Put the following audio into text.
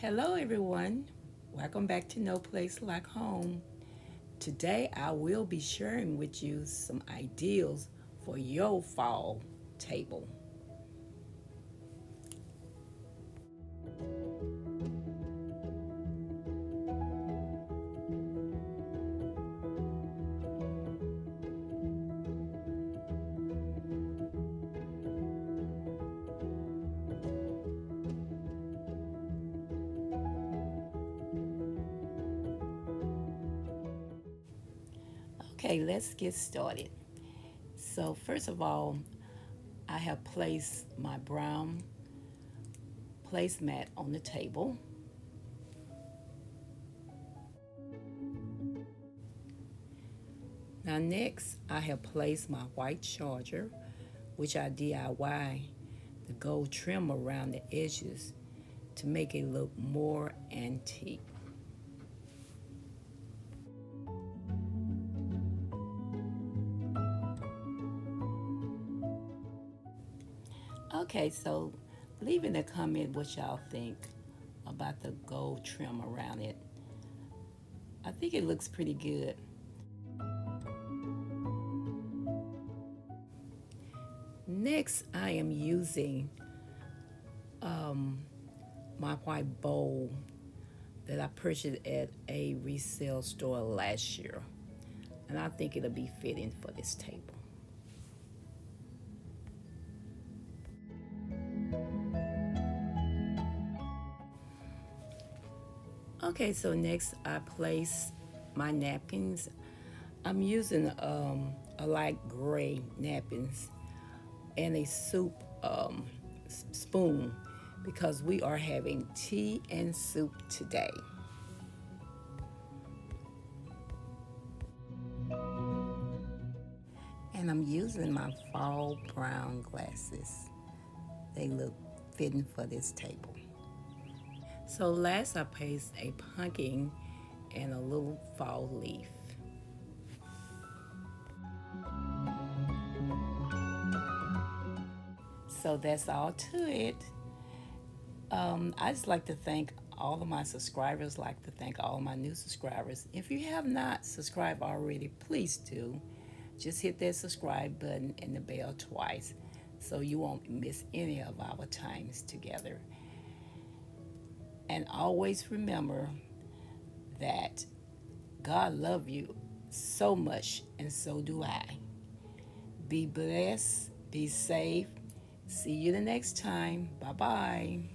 Hello, everyone. Welcome back to No Place Like Home. Today, I will be sharing with you some ideas for your fall table. Okay, let's get started. So, first of all, I have placed my brown placemat on the table. Now, next, I have placed my white charger, which I DIY the gold trim around the edges to make it look more antique. Okay, so leave in a comment what y'all think about the gold trim around it. I think it looks pretty good. Next, I am using my white bowl that I purchased at a resale store last year. And I think it'll be fitting for this table. Okay, so next I place my napkins. I'm using a light gray napkins and a soup spoon because we are having tea and soup today. And I'm using my fall brown glasses. They look fitting for this table. So last I placed a pumpkin and a little fall leaf. So that's all to it. I just like to thank all of my subscribers, like to thank all my new subscribers. If you have not subscribed already, please do. Just hit that subscribe button and the bell twice so you won't miss any of our times together. And always remember that God loves you so much, and so do I. Be blessed, be safe. See you the next time. Bye bye.